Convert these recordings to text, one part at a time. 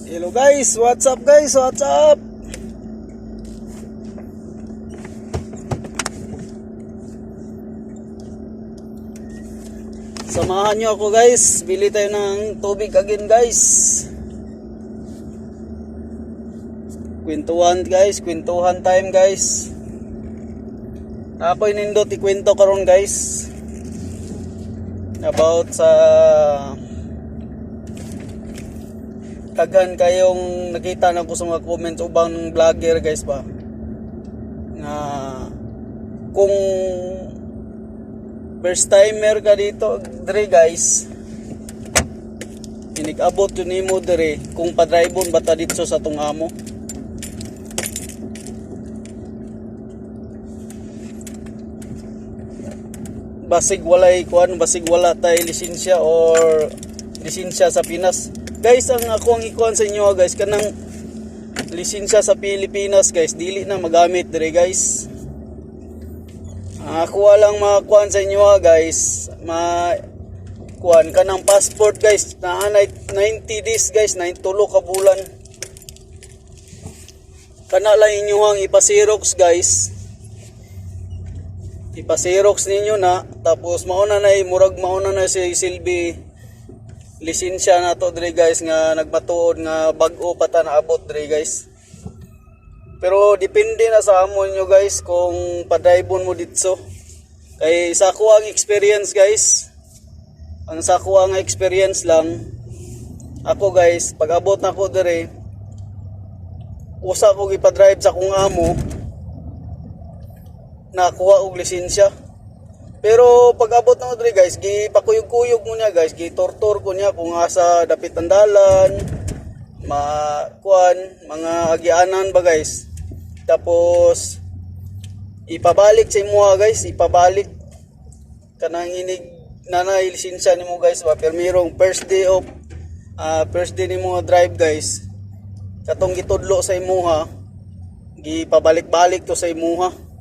Hello guys, what's up guys, what's up? Samahan nyo ako guys, bili tayo ng tubig again guys. Kwentuhan guys, kwentuhan time guys. Ako'y nindot ikwento karon guys about sa tagan kayong nakita na ko sa mga comments ubang vlogger guys ba na kung first timer ka dito dire guys inig-abot yun nimo dire kung padribon bata dito sa tong amo. Basig walay kuan, basig wala tay lisensya or lisensya sa Pinas. Guys, ang ako ang ikuan sa inyo guys, kanang lisensya sa Pilipinas guys, dili na magamit dire guys. Ako lang makuan sa inyo guys, kuan kanang passport guys, na 90 days guys, 9 tulo ka bulan. Kana lang inyo ang ipasirox guys. Ipasirox ninyo na, tapos mauna na mauna na si silbi lisensya na to dire guys nga nagmatuod nga bag-o pa ta naabot dire guys. Pero depende na sa amon nyo guys kung padribon mo dito. Kay sa ako ang experience guys, ang sa ako ang experience lang, ako guys pag abot na ko dire usa ko gipadrive sa kung amo nakuha og lisensya. Pero pag abot na diri guys, gipakuyog-kuyog mo niya guys, gitortor ko niya kung asa dapit ang dalan, mga agianan ba guys. Tapos ipabalik sa imo guys, ipabalik kanang inig nanay lisensya nimo guys ba. Pero mirong first day nimo drive guys, katong gitudlo sa imuha, gipabalik-balik to sa imuha.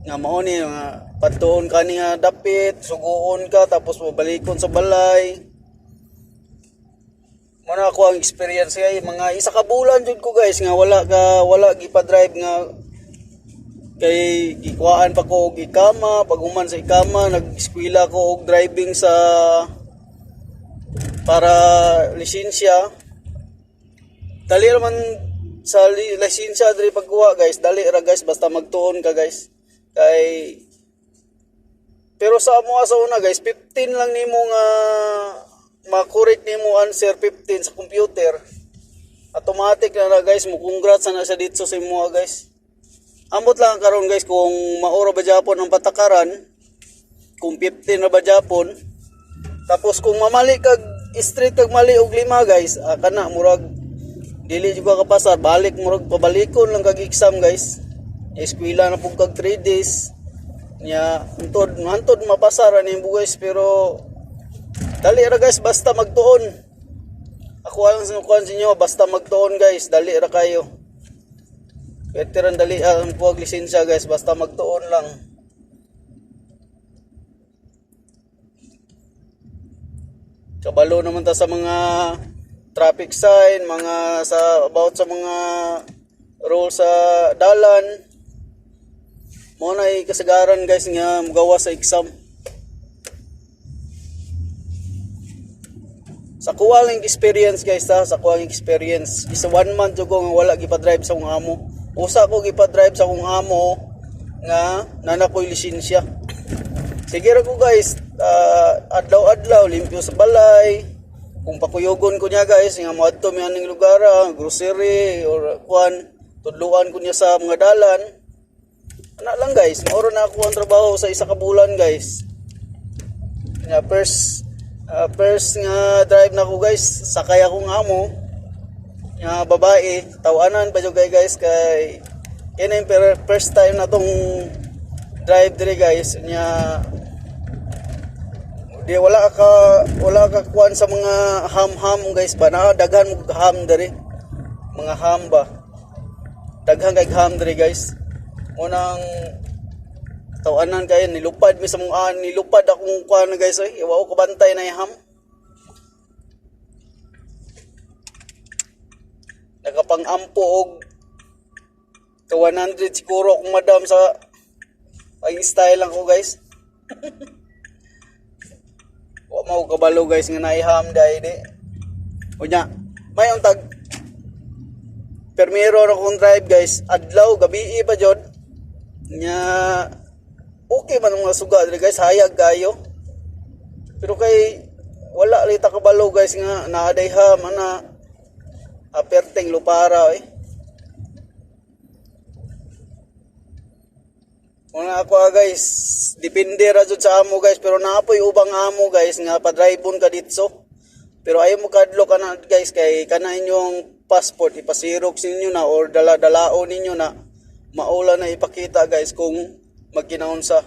Nga mao ni nga patuon ka ni nga dapit, suguon ka tapos mabalikon sa balay. Muna ako ang experience kay mga isa ka bulan jud ko guys nga wala gipa-drive nga kay gikuhaan pa ko og ikama, pag human sa ikama nag-eskwela ko og driving sa para lisensya. Dali raman sa lisensya diri pagkuha guys, dali ra guys basta magtuon ka guys. Kay pero sa amo sa una guys 15 lang nimo nga ma-correct nimo answer 15 sa computer, automatic na guys mo congrats na siya dito sa imo guys. Ambot lang karon guys kung maura ba Japon ang patakaran, kung 15 na ba Japon, tapos kung mamali kag straight kag mali og 5 guys, kana murag dili jud ka kapasar, balik murag pabalikon lang kag exam guys. Eskwela na pug kag 3 days nya hantod mapasara nimo guys. Pero dali ra guys basta magtuon. Ako lang sa kuan sa inyo, basta magtuon guys, dali ra kayo. Veteran dali ang kuwag lisensya guys, basta magtuon lang. Kabalo naman ta sa mga traffic sign, mga about sa mga rules sa dalan. Mo na kasagaran guys nga magawa sa exam. Sa kuha lang experience guys sa kuha experience. Isa 1 month ago nga wala gipa-drive sa kong amo. Usa ko gipa-drive sa kong amo nga nana ko'y lisensya. Sige ra ko guys, adlaw-adlaw limpyo sa balay. Kung pakuyogon ko niya guys nga moadto mi aning lugar, grocery or kuan, tudluan ko niya sa mga dalan. Ana lang guys, mauro na ako ang trabaho sa isa ka bulan guys. Nga first nga drive na ko guys, sakay akong amo nga babae, tawanan pa jud guys kay ini first time na tong drive dire guys. Nya di wala ka kuan sa mga ham guys ba, na daghan mo ham dire, mga ham ba, daghan kay ham dire guys. Unang tawanan kay nilupad mi sa mga nilupad akong kuan guys, iwa ko kabantay na iham. pang-ampo og ka 100 siguro kung madam sa ang style lang ko guys. Wa mo kabalo guys nga naiham dai di. Unya, may untag permiro ra kong drive guys, adlaw gabi pa jud. Nya okay man ang mga suga diri guys, hayag kayo. Pero kay wala lita kabalo guys nga naadayham ana aperteng lupara eh. Una ako guys, depende ra jud sa amo guys, pero naapoy ubang amo guys nga pa-drive-on ka ditso. Pero ayaw mo kadlo kana guys kay kana inyong passport ipasirok ninyo na or dala-dalaon ninyo na maula na ipakita guys kung magkinaunsa.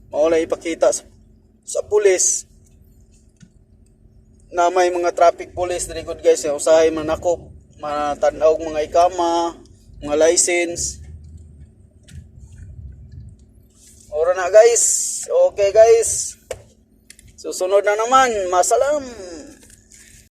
Maula ipakita sa pulis na may mga traffic police diri gud guys, usahay manakop, matanaw mga ikama, mga license. Ora na guys. Okay guys. Susunod na naman. Masalam.